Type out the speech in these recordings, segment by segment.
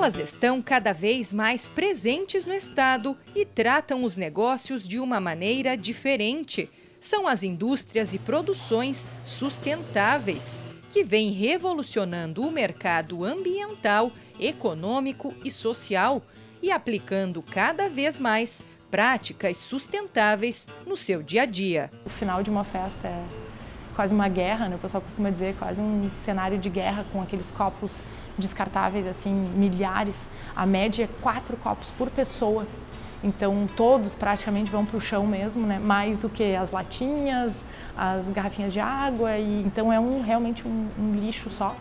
Elas estão cada vez mais presentes no estado e tratam os negócios de uma maneira diferente. São as indústrias e produções sustentáveis, que vêm revolucionando o mercado ambiental, econômico e social e aplicando cada vez mais práticas sustentáveis no seu dia a dia. O final de uma festa é quase uma guerra, né? O pessoal costuma dizer, quase um cenário de guerra com aqueles copos descartáveis, assim, milhares. A média é 4 copos por pessoa. Então todos praticamente vão para o chão mesmo, né? Mais do que as latinhas, as garrafinhas de água, e então é realmente um lixo só.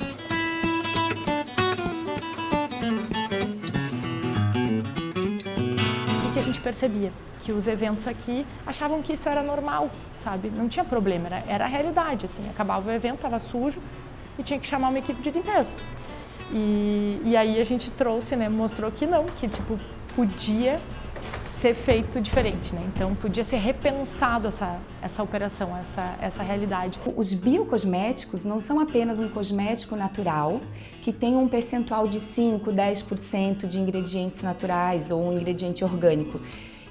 O que a gente percebia? Que os eventos aqui achavam que isso era normal, sabe? Não tinha problema, era a realidade, assim. Acabava o evento, estava sujo e tinha que chamar uma equipe de limpeza. E aí a gente trouxe, né? Mostrou que não, que tipo, podia ser feito diferente, né? Então podia ser repensado essa operação, essa realidade. Os biocosméticos não são apenas um cosmético natural que tem um percentual de 5, 10% de ingredientes naturais ou um ingrediente orgânico.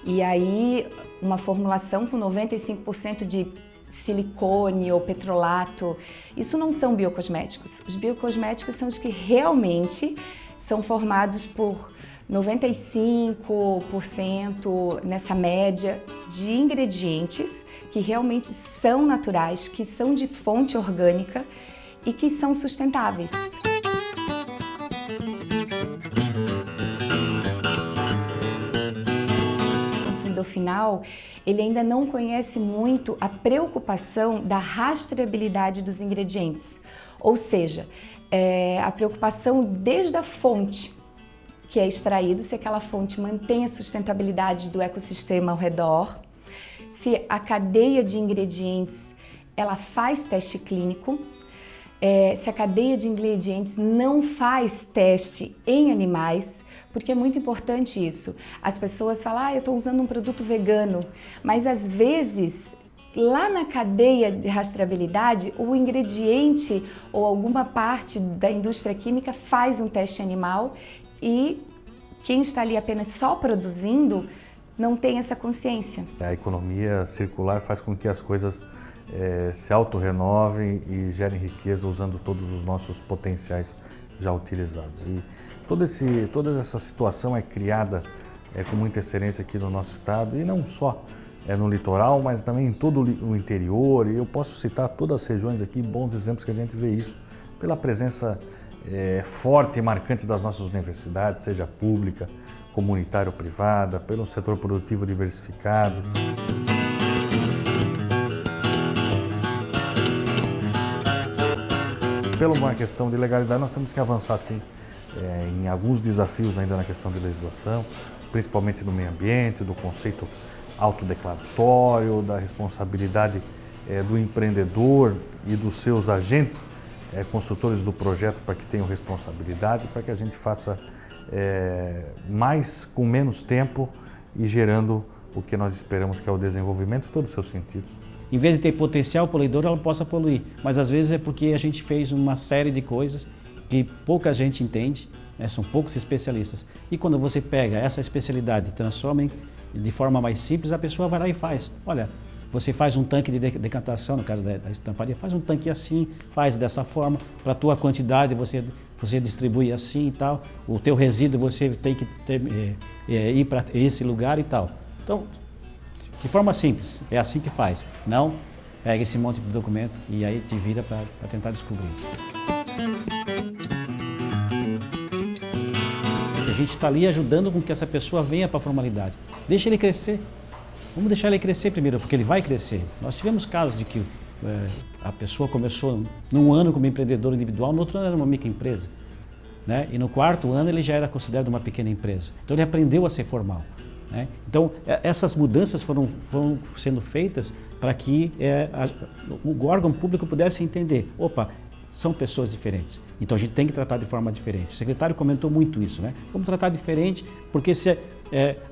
E aí uma formulação com 95% de silicone ou petrolato, isso não são biocosméticos. Os biocosméticos são os que realmente são formados por 95% nessa média de ingredientes que realmente são naturais, que são de fonte orgânica e que são sustentáveis. O consumidor final, ele ainda não conhece muito a preocupação da rastreabilidade dos ingredientes, ou seja, a preocupação desde a fonte que é extraído, se aquela fonte mantém a sustentabilidade do ecossistema ao redor, se a cadeia de ingredientes ela faz teste clínico, se a cadeia de ingredientes não faz teste em animais, porque é muito importante isso. As pessoas falam, eu estou usando um produto vegano, mas às vezes lá na cadeia de rastreabilidade, o ingrediente ou alguma parte da indústria química faz um teste animal e quem está ali apenas só produzindo não tem essa consciência. A economia circular faz com que as coisas se autorrenovem e gerem riqueza usando todos os nossos potenciais já utilizados. E toda essa situação é criada com muita excelência aqui no nosso estado, e não só no litoral, mas também em todo o interior. E eu posso citar todas as regiões aqui, bons exemplos que a gente vê isso, pela presença forte e marcante das nossas universidades, seja pública, comunitária ou privada, pelo setor produtivo diversificado. Pela uma questão de legalidade, nós temos que avançar sim em alguns desafios ainda na questão de legislação, principalmente no meio ambiente, do conceito autodeclaratório, da responsabilidade do empreendedor e dos seus agentes construtores do projeto, para que tenham responsabilidade, para que a gente faça mais com menos tempo e gerando o que nós esperamos, que é o desenvolvimento em todos os seus sentidos. Em vez de ter potencial poluidor, ela possa poluir, mas às vezes é porque a gente fez uma série de coisas que pouca gente entende, são poucos especialistas. E quando você pega essa especialidade e transforma de forma mais simples, a pessoa vai lá e faz. Olha, você faz um tanque de decantação, no caso da estamparia, faz um tanque assim, faz dessa forma, para a tua quantidade você distribui assim e tal, o teu resíduo você tem que ir para esse lugar e tal. Então, de forma simples, é assim que faz. Não pega esse monte de documento e aí te vira para tentar descobrir. A gente está ali ajudando com que essa pessoa venha para a formalidade. Deixa ele crescer. Vamos deixar ele crescer primeiro, porque ele vai crescer. Nós tivemos casos de que a pessoa começou num ano como empreendedor individual, no outro ano era uma microempresa, né? E no 4º ano ele já era considerado uma pequena empresa. Então ele aprendeu a ser formal, né? Então essas mudanças foram sendo feitas para que o órgão público pudesse entender, opa, são pessoas diferentes, então a gente tem que tratar de forma diferente. O secretário comentou muito isso, né? Vamos tratar diferente, porque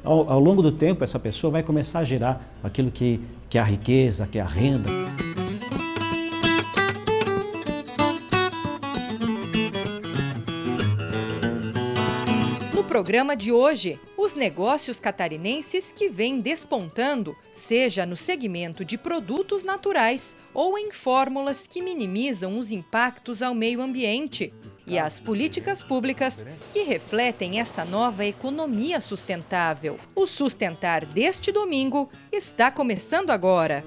ao longo do tempo essa pessoa vai começar a gerar aquilo que é a riqueza, que é a renda. programa de hoje, os negócios catarinenses que vêm despontando, seja no segmento de produtos naturais ou em fórmulas que minimizam os impactos ao meio ambiente, e as políticas públicas que refletem essa nova economia sustentável. O Sustentar deste domingo está começando agora.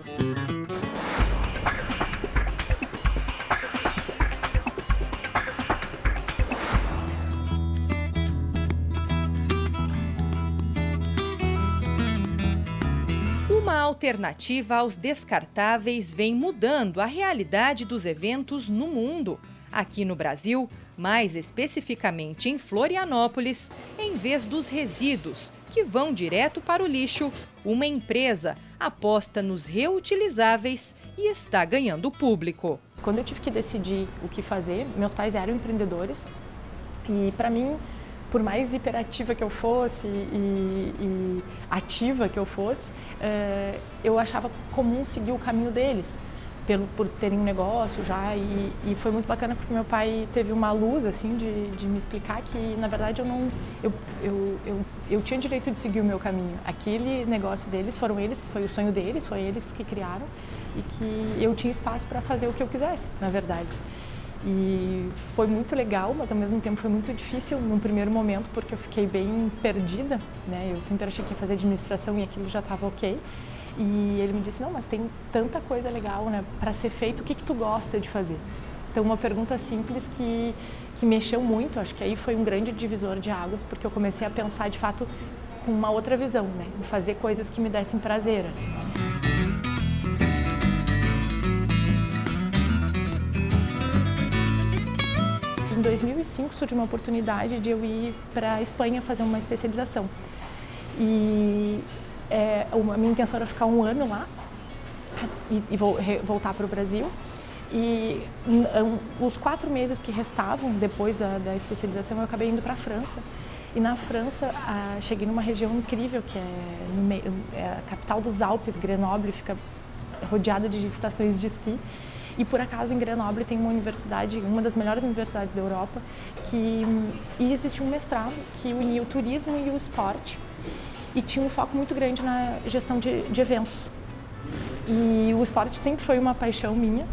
Uma alternativa aos descartáveis vem mudando a realidade dos eventos no mundo. Aqui no Brasil, mais especificamente em Florianópolis, em vez dos resíduos, que vão direto para o lixo, uma empresa aposta nos reutilizáveis e está ganhando público. Quando eu tive que decidir o que fazer, meus pais eram empreendedores e, para mim, por mais hiperativa que eu fosse e ativa que eu fosse, eu achava comum seguir o caminho deles, por terem um negócio já, e foi muito bacana porque meu pai teve uma luz assim de me explicar que, na verdade, eu tinha direito de seguir o meu caminho. Aquele negócio deles, foi o sonho deles, foi eles que criaram, e que eu tinha espaço para fazer o que eu quisesse, na verdade. E foi muito legal, mas ao mesmo tempo foi muito difícil num primeiro momento, porque eu fiquei bem perdida, né? Eu sempre achei que ia fazer administração e aquilo já estava ok. E ele me disse, não, mas tem tanta coisa legal, né, para ser feito, o que tu gosta de fazer? Então, uma pergunta simples que mexeu muito, acho que aí foi um grande divisor de águas, porque eu comecei a pensar, de fato, com uma outra visão, né? Em fazer coisas que me dessem prazer, assim. Em 2005 surgiu uma oportunidade de eu ir para a Espanha fazer uma especialização. E a minha intenção era ficar um ano lá e voltar para o Brasil. E os 4 meses que restavam depois da especialização, eu acabei indo para a França. E na França, cheguei numa região incrível, que é a capital dos Alpes, Grenoble, fica rodeada de estações de esqui. E por acaso em Grenoble tem uma universidade, uma das melhores universidades da Europa, e existe um mestrado que unia o turismo e o esporte e tinha um foco muito grande na gestão de eventos. E o esporte sempre foi uma paixão minha,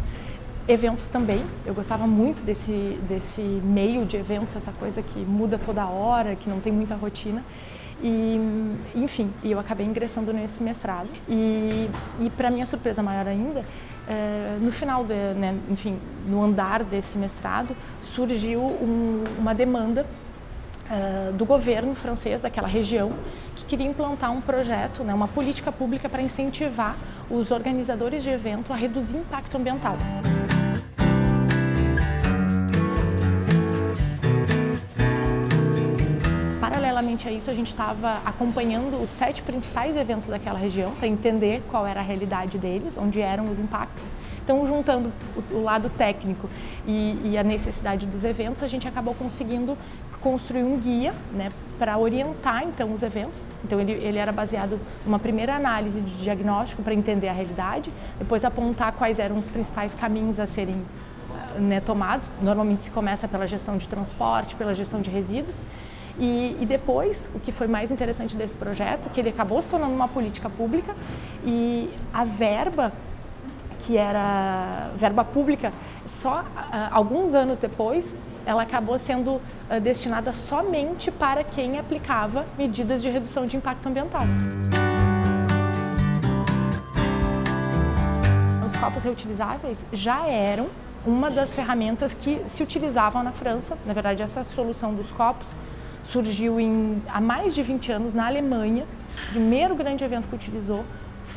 eventos também. Eu gostava muito desse meio de eventos, essa coisa que muda toda hora, que não tem muita rotina. E, enfim, eu acabei ingressando nesse mestrado. E para minha surpresa maior ainda, no final, no andar desse mestrado, surgiu uma demanda do governo francês daquela região que queria implantar um projeto, né, uma política pública para incentivar os organizadores de evento a reduzir o impacto ambiental. Paralelamente a isso, a gente estava acompanhando os 7 principais eventos daquela região para entender qual era a realidade deles, onde eram os impactos. Então, juntando o lado técnico e a necessidade dos eventos, a gente acabou conseguindo construir um guia, né, para orientar então os eventos. Então ele era baseado numa primeira análise de diagnóstico para entender a realidade, depois apontar quais eram os principais caminhos a serem, né, tomados. Normalmente se começa pela gestão de transporte, pela gestão de resíduos. E depois, o que foi mais interessante desse projeto, que ele acabou se tornando uma política pública e a verba, que era verba pública, só alguns anos depois, ela acabou sendo destinada somente para quem aplicava medidas de redução de impacto ambiental. Os copos reutilizáveis já eram uma das ferramentas que se utilizavam na França. Na verdade, essa solução dos copos surgiu há mais de 20 anos na Alemanha. O primeiro grande evento que utilizou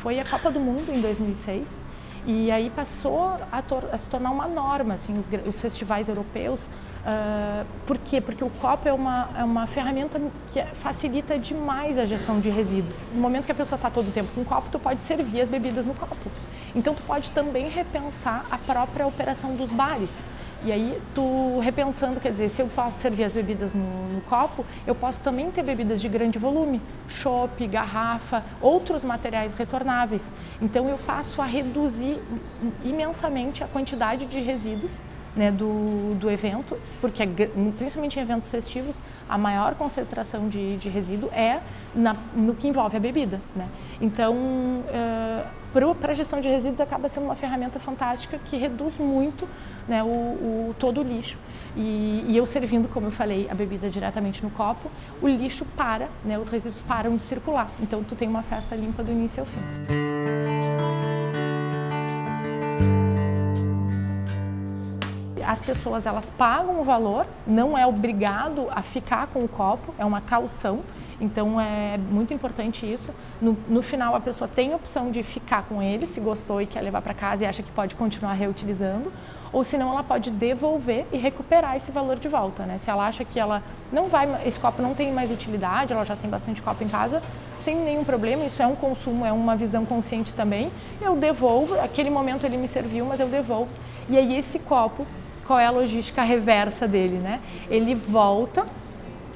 foi a Copa do Mundo, em 2006. E aí passou a se tornar uma norma, assim, os festivais europeus. Por quê? Porque o copo é uma ferramenta que facilita demais a gestão de resíduos. No momento que a pessoa está todo o tempo com o copo, tu pode servir as bebidas no copo. Então, tu pode também repensar a própria operação dos bares. E aí, tu repensando, quer dizer, se eu posso servir as bebidas no copo, eu posso também ter bebidas de grande volume, chopp, garrafa, outros materiais retornáveis. Então, eu passo a reduzir imensamente a quantidade de resíduos né, do evento, porque principalmente em eventos festivos, a maior concentração de resíduo é no que envolve a bebida, né? Então, para a gestão de resíduos acaba sendo uma ferramenta fantástica que reduz muito, né, todo o lixo. E eu servindo, como eu falei, a bebida diretamente no copo, o lixo para, né, os resíduos param de circular. Então, tu tem uma festa limpa do início ao fim. As pessoas, elas pagam o valor, não é obrigado a ficar com o copo, é uma caução. Então é muito importante isso. No final a pessoa tem a opção de ficar com ele, se gostou e quer levar para casa e acha que pode continuar reutilizando, ou senão ela pode devolver e recuperar esse valor de volta, né? Se ela acha que esse copo não tem mais utilidade, ela já tem bastante copo em casa, sem nenhum problema, isso é um consumo, é uma visão consciente também, eu devolvo, aquele momento ele me serviu, mas eu devolvo. E aí esse copo, qual é a logística reversa dele, né? Ele volta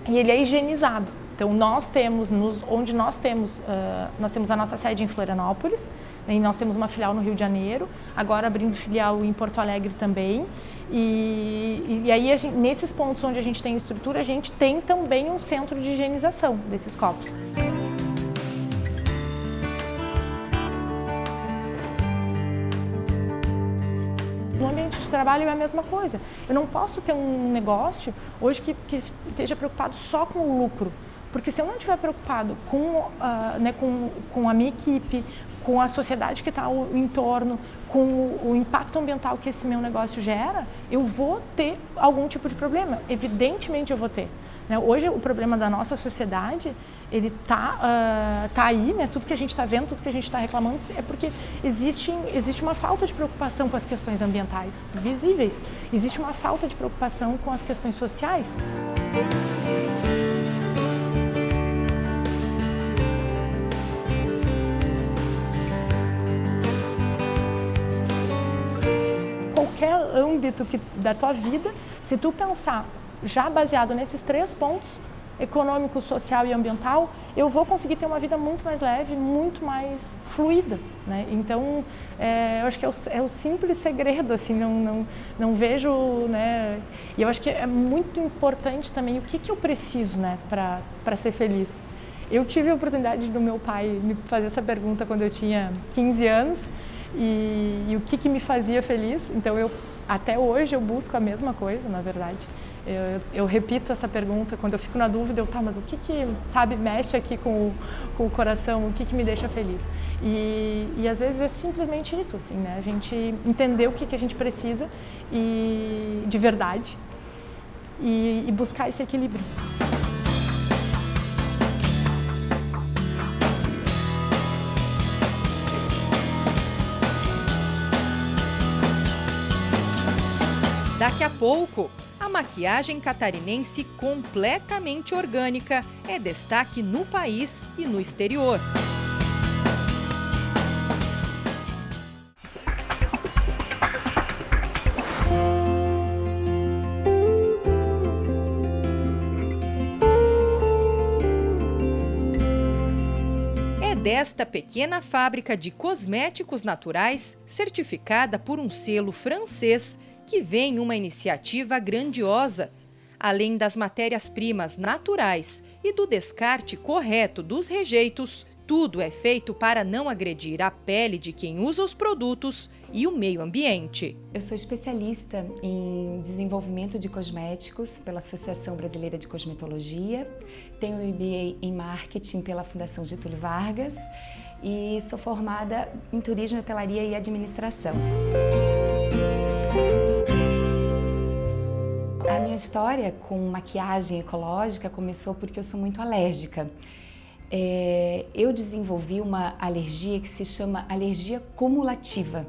e ele é higienizado. Então, nós temos a nossa sede em Florianópolis, né, e nós temos uma filial no Rio de Janeiro, agora abrindo filial em Porto Alegre também. E aí, nesses pontos onde a gente tem estrutura, a gente tem também um centro de higienização desses copos. No ambiente de trabalho é a mesma coisa. Eu não posso ter um negócio hoje que esteja preocupado só com o lucro. Porque se eu não estiver preocupado com a minha equipe, com a sociedade que está ao entorno, com o impacto ambiental que esse meu negócio gera, eu vou ter algum tipo de problema. Evidentemente eu vou ter. Né? Hoje o problema da nossa sociedade, ele tá aí, né? Tudo que a gente está vendo, tudo que a gente está reclamando, é porque existe uma falta de preocupação com as questões ambientais visíveis. Existe uma falta de preocupação com as questões sociais. Qualquer âmbito da tua vida, se tu pensar já baseado nesses 3 pontos, econômico, social e ambiental, eu vou conseguir ter uma vida muito mais leve, muito mais fluida, né? Então, eu acho que é o simples segredo, assim, não vejo, né? E eu acho que é muito importante também o que eu preciso, né, para ser feliz. Eu tive a oportunidade do meu pai me fazer essa pergunta quando eu tinha 15 anos, e o que me fazia feliz. Então, até hoje eu busco a mesma coisa, na verdade. Eu repito essa pergunta quando eu fico na dúvida, mas o que sabe, mexe aqui com o coração, o que me deixa feliz? E às vezes é simplesmente isso, assim, né? A gente entender o que a gente precisa de verdade e buscar esse equilíbrio. Daqui a pouco, a maquiagem catarinense completamente orgânica é destaque no país e no exterior. É desta pequena fábrica de cosméticos naturais, certificada por um selo francês, que vem uma iniciativa grandiosa. Além das matérias-primas naturais e do descarte correto dos rejeitos, tudo é feito para não agredir a pele de quem usa os produtos e o meio ambiente. Eu sou especialista em desenvolvimento de cosméticos pela Associação Brasileira de Cosmetologia, tenho MBA em Marketing pela Fundação Getúlio Vargas e sou formada em Turismo, Hotelaria e Administração. A minha história com maquiagem ecológica começou porque eu sou muito alérgica. Eu desenvolvi uma alergia que se chama alergia cumulativa,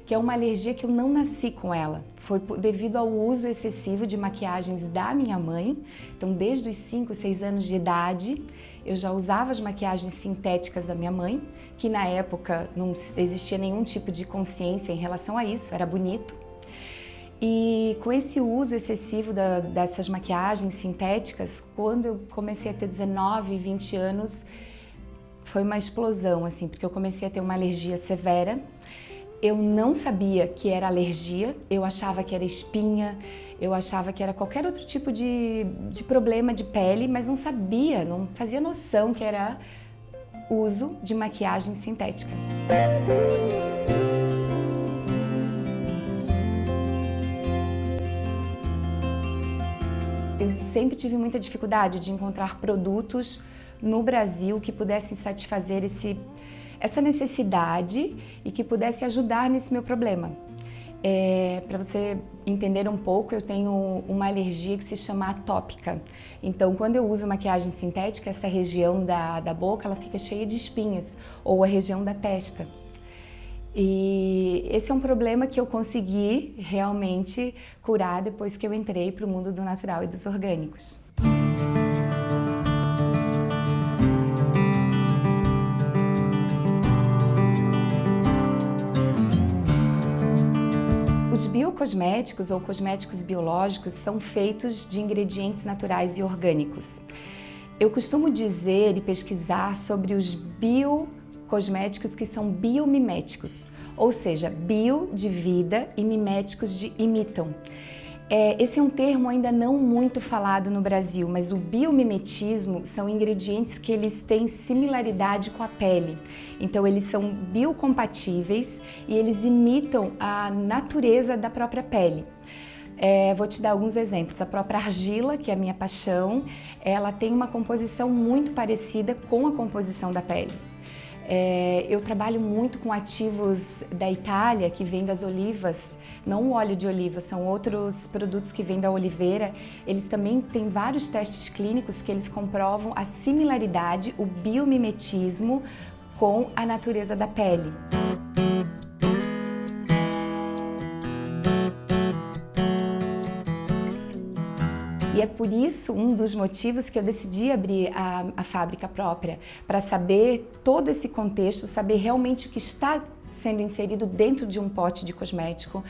que é uma alergia que eu não nasci com ela. Foi devido ao uso excessivo de maquiagens da minha mãe. Então, desde os 5, 6 anos de idade, eu já usava as maquiagens sintéticas da minha mãe, que na época não existia nenhum tipo de consciência em relação a isso, era bonito. E com esse uso excessivo dessas maquiagens sintéticas, quando eu comecei a ter 19, 20 anos, foi uma explosão, assim, porque eu comecei a ter uma alergia severa Eu não sabia que era alergia, eu achava que era espinha, eu achava que era qualquer outro tipo de problema de pele, mas não sabia, não fazia noção que era uso de maquiagem sintética. Eu sempre tive muita dificuldade de encontrar produtos no Brasil que pudessem satisfazer essa necessidade e que pudesse ajudar nesse meu problema. Para você entender um pouco, eu tenho uma alergia que se chama atópica. Então, quando eu uso maquiagem sintética, essa região da boca ela fica cheia de espinhas, ou a região da testa. E esse é um problema que eu consegui realmente curar depois que eu entrei para o mundo do natural e dos orgânicos. Os biocosméticos ou cosméticos biológicos são feitos de ingredientes naturais e orgânicos. Eu costumo dizer e pesquisar sobre os biocosméticos que são biomiméticos, ou seja, bio de vida e miméticos de imitam. Esse é um termo ainda não muito falado no Brasil, mas o biomimetismo são ingredientes que eles têm similaridade com a pele. Então eles são biocompatíveis e eles imitam a natureza da própria pele. Vou te dar alguns exemplos. A própria argila, que é a minha paixão, ela tem uma composição muito parecida com a composição da pele. Eu trabalho muito com ativos da Itália, que vêm das olivas, não o óleo de oliva, são outros produtos que vêm da oliveira. Eles também têm vários testes clínicos que eles comprovam a similaridade, o biomimetismo com a natureza da pele. E é por isso um dos motivos que eu decidi abrir a fábrica própria, para saber todo esse contexto, saber realmente o que está sendo inserido dentro de um pote de cosmético,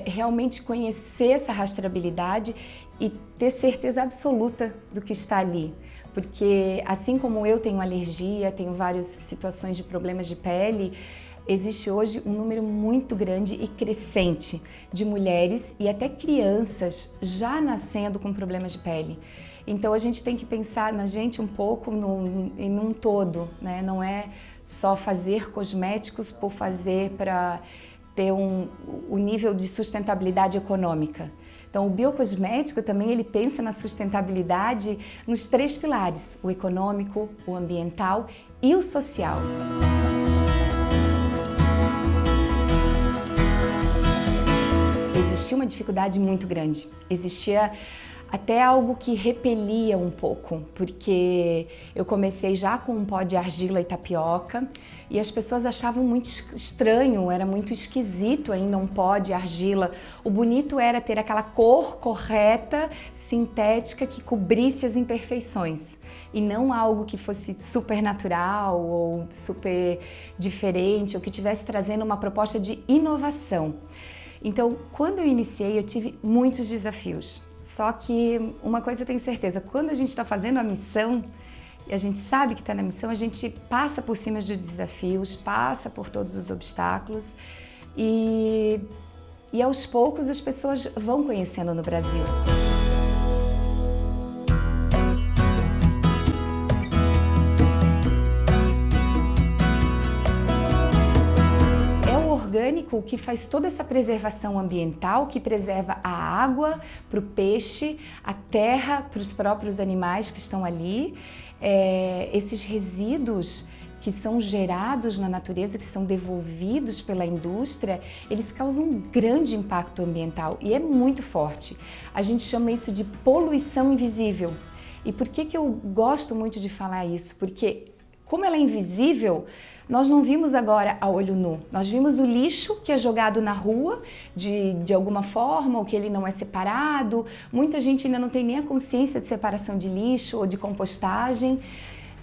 realmente conhecer essa rastreabilidade e ter certeza absoluta do que está ali. Porque assim como eu tenho alergia, tenho várias situações de problemas de pele, existe hoje um número muito grande e crescente de mulheres e até crianças já nascendo com problemas de pele. Então a gente tem que pensar na gente um pouco num todo, né? Não é só fazer cosméticos por fazer para ter o nível de sustentabilidade econômica. Então o biocosmético também ele pensa na sustentabilidade nos 3 pilares, o econômico, o ambiental e o social. Existia uma dificuldade muito grande, existia até algo que repelia um pouco, porque eu comecei já com um pó de argila e tapioca e as pessoas achavam muito estranho, era muito esquisito ainda um pó de argila. O bonito era ter aquela cor correta, sintética, que cobrisse as imperfeições e não algo que fosse super natural ou super diferente ou que estivesse trazendo uma proposta de inovação. Então, quando eu iniciei, eu tive muitos desafios. Só que uma coisa eu tenho certeza, quando a gente está fazendo a missão, e a gente sabe que está na missão, a gente passa por cima dos desafios, passa por todos os obstáculos e aos poucos as pessoas vão conhecendo no Brasil. Orgânico que faz toda essa preservação ambiental, que preserva a água para o peixe, a terra para os próprios animais que estão ali. Esses resíduos que são gerados na natureza, que são devolvidos pela indústria, eles causam um grande impacto ambiental e é muito forte. A gente chama isso de poluição invisível. E por que eu gosto muito de falar isso? Porque como ela é invisível, nós não vimos agora a olho nu, nós vimos o lixo que é jogado na rua de alguma forma, ou que ele não é separado. Muita gente ainda não tem nem a consciência de separação de lixo ou de compostagem.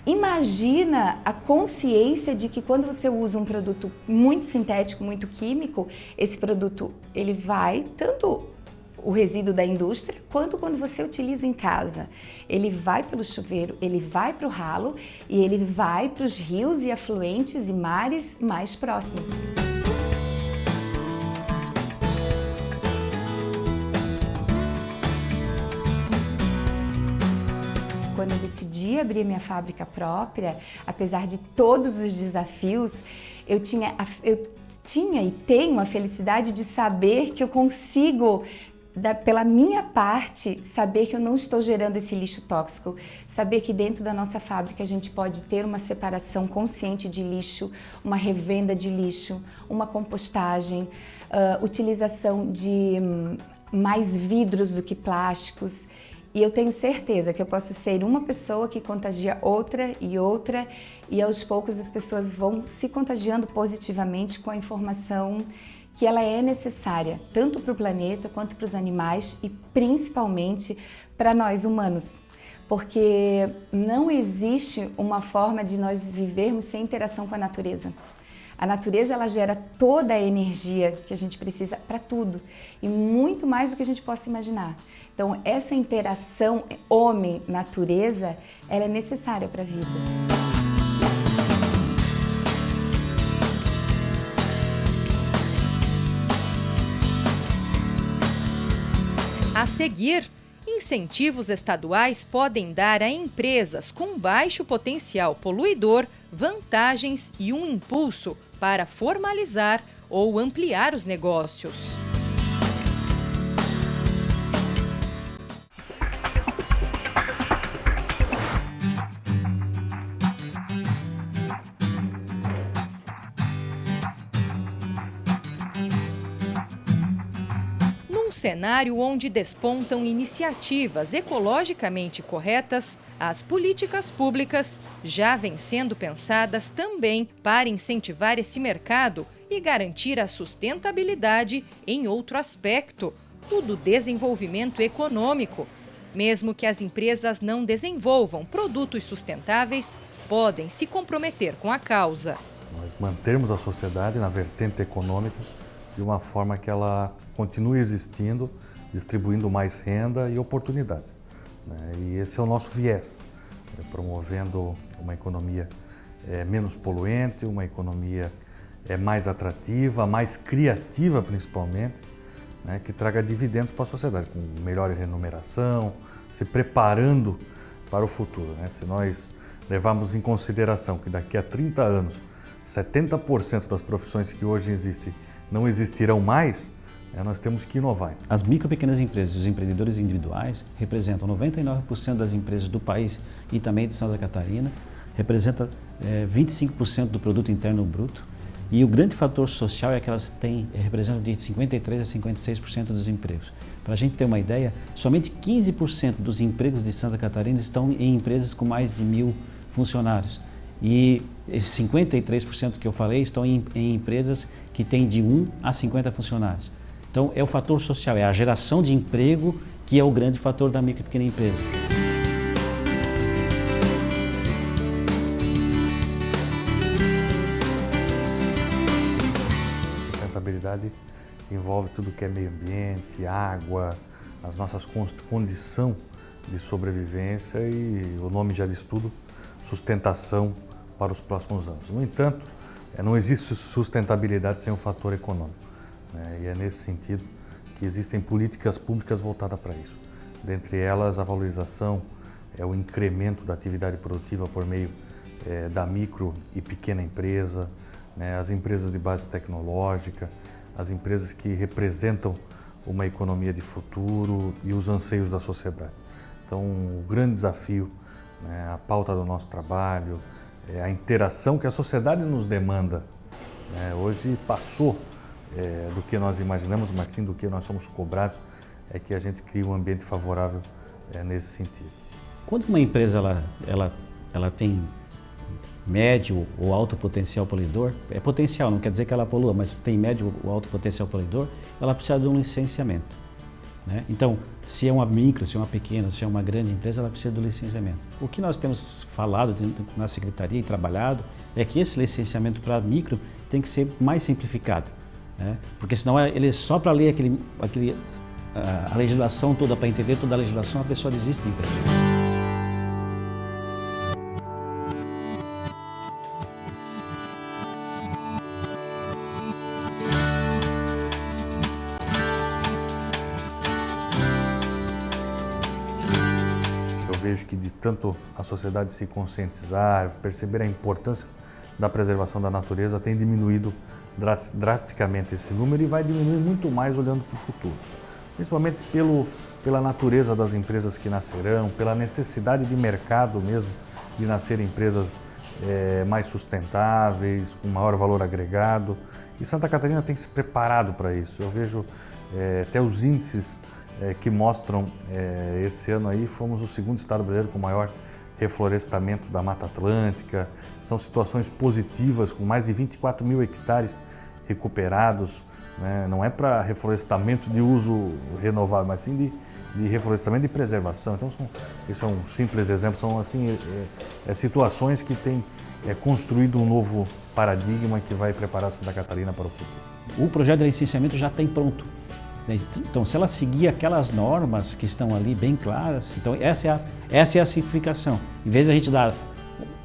Imagina a consciência de que quando você usa um produto muito sintético, muito químico, esse produto ele vai tanto o resíduo da indústria, quanto quando você utiliza em casa. Ele vai pelo chuveiro, ele vai para o ralo e ele vai para os rios e afluentes e mares mais próximos. decidi abrir minha fábrica própria, apesar de todos os desafios, eu tinha e tenho a felicidade de saber que eu consigo, pela minha parte, saber que eu não estou gerando esse lixo tóxico, saber que dentro da nossa fábrica a gente pode ter uma separação consciente de lixo, uma revenda de lixo, uma compostagem, utilização de mais vidros do que plásticos. E eu tenho certeza que eu posso ser uma pessoa que contagia outra, e aos poucos as pessoas vão se contagiando positivamente com a informação que ela é necessária, tanto para o planeta quanto para os animais e principalmente para nós humanos. Porque não existe uma forma de nós vivermos sem interação com a natureza. A natureza, ela gera toda a energia que a gente precisa para tudo e muito mais do que a gente possa imaginar. Então, essa interação homem-natureza, ela é necessária para a vida. A seguir, incentivos estaduais podem dar a empresas com baixo potencial poluidor vantagens e um impulso para formalizar ou ampliar os negócios. Num cenário onde despontam iniciativas ecologicamente corretas, as políticas públicas já vêm sendo pensadas também para incentivar esse mercado e garantir a sustentabilidade em outro aspecto, o do desenvolvimento econômico. Mesmo que as empresas não desenvolvam produtos sustentáveis, podem se comprometer com a causa. Nós mantermos a sociedade na vertente econômica de uma forma que ela continue existindo, distribuindo mais renda e oportunidades. E esse é o nosso viés, promovendo uma economia menos poluente, uma economia mais atrativa, mais criativa principalmente, que traga dividendos para a sociedade, com melhor remuneração, se preparando para o futuro. Se nós levarmos em consideração que daqui a 30 anos, 70% das profissões que hoje existem não existirão mais, nós temos que inovar. As micro e pequenas empresas e os empreendedores individuais representam 99% das empresas do país e também de Santa Catarina, representa 25% do produto interno bruto, e o grande fator social é que elas representam de 53% a 56% dos empregos. Para a gente ter uma ideia, somente 15% dos empregos de Santa Catarina estão em empresas com mais de 1.000 funcionários. E esses 53% que eu falei estão em empresas que têm de 1 a 50 funcionários. Então, é o fator social, é a geração de emprego que é o grande fator da micro e pequena empresa. Sustentabilidade envolve tudo que é meio ambiente, água, as nossas condições de sobrevivência e o nome já diz tudo, sustentação para os próximos anos. No entanto, não existe sustentabilidade sem o fator econômico. E é nesse sentido que existem políticas públicas voltadas para isso. Dentre elas, a valorização, o incremento da atividade produtiva por meio da micro e pequena empresa, as empresas de base tecnológica, as empresas que representam uma economia de futuro e os anseios da sociedade. Então, o grande desafio, a pauta do nosso trabalho, a interação que a sociedade nos demanda, hoje passou do que nós imaginamos, mas sim do que nós somos cobrados, é que a gente crie um ambiente favorável nesse sentido. Quando uma empresa ela tem médio ou alto potencial poluidor, é potencial, não quer dizer que ela polua, mas tem médio ou alto potencial poluidor, ela precisa de um licenciamento. Então, se é uma micro, se é uma pequena, se é uma grande empresa, ela precisa do licenciamento. O que nós temos falado na Secretaria e trabalhado é que esse licenciamento para micro tem que ser mais simplificado, porque senão ele só para ler a legislação toda, para entender toda a legislação, a pessoa desiste da empresa. vejo que de tanto a sociedade se conscientizar, perceber a importância da preservação da natureza, tem diminuído drasticamente esse número e vai diminuir muito mais olhando para o futuro. Principalmente pela natureza das empresas que nascerão, pela necessidade de mercado mesmo, de nascer empresas mais sustentáveis, com maior valor agregado. E Santa Catarina tem se preparado para isso. Eu vejo até os índices que mostram, esse ano aí, fomos o segundo estado brasileiro com maior reflorestamento da Mata Atlântica. São situações positivas, com mais de 24 mil hectares recuperados, né? Não é para reflorestamento de uso renovável, mas sim de reflorestamento e preservação. Então, esse é um simples exemplo, são assim, situações que têm construído um novo paradigma que vai preparar Santa Catarina para o futuro. O projeto de licenciamento já tem pronto. Então, se ela seguir aquelas normas que estão ali bem claras, então essa é a simplificação. Em vez de a gente dar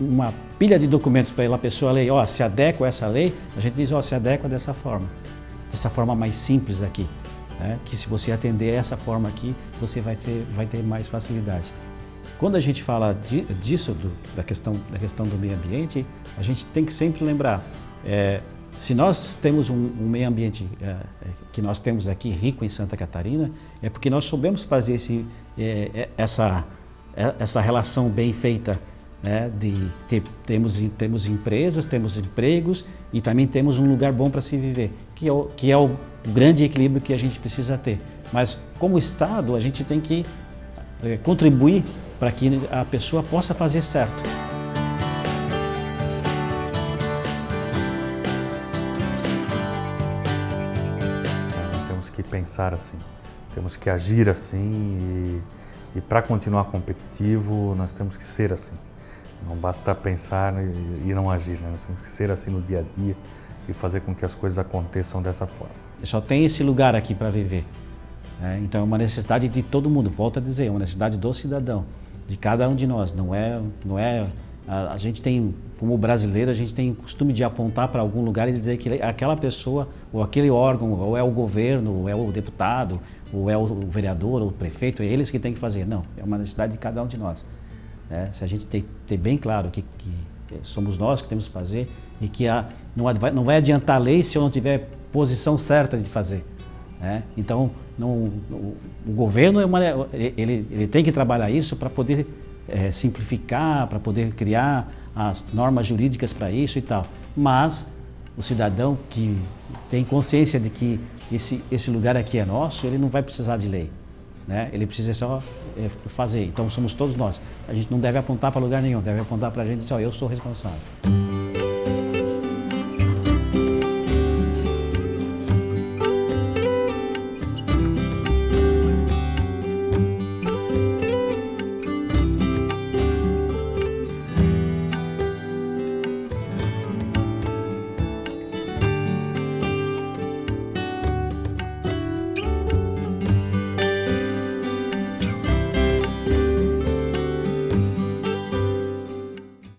uma pilha de documentos para a pessoa ler, se adequa a essa lei, a gente diz, se adequa dessa forma mais simples aqui, né? Que se você atender essa forma aqui, você vai ter mais facilidade. Quando a gente fala disso, da questão do meio ambiente, a gente tem que sempre lembrar, se nós temos um meio ambiente que nós temos aqui rico em Santa Catarina, é porque nós soubemos fazer essa relação bem feita, né, temos empresas, temos empregos e também temos um lugar bom para se viver, que é o grande equilíbrio que a gente precisa ter. Mas como Estado, a gente tem que contribuir para que a pessoa possa fazer certo. Que pensar assim, temos que agir assim e para continuar competitivo nós temos que ser assim. Não basta pensar e não agir, né? Nós temos que ser assim no dia a dia e fazer com que as coisas aconteçam dessa forma. Só tem esse lugar aqui para viver, né? Então é uma necessidade de todo mundo, volto a dizer, é uma necessidade do cidadão, de cada um de nós. Não é a gente tem, como brasileiro, a gente tem o costume de apontar para algum lugar e dizer que aquela pessoa, ou aquele órgão, ou é o governo, ou é o deputado, ou é o vereador, ou o prefeito, é eles que têm que fazer. Não, é uma necessidade de cada um de nós. Se a gente ter bem claro que somos nós que temos que fazer e que não vai adiantar a lei se eu não tiver posição certa de fazer. Então, o governo, ele tem que trabalhar isso para poder simplificar, para poder criar as normas jurídicas para isso e tal. Mas o cidadão que tem consciência de que esse lugar aqui é nosso, ele não vai precisar de lei, né? Ele precisa só fazer. Então somos todos nós. A gente não deve apontar para lugar nenhum, deve apontar para a gente e dizer, eu sou responsável.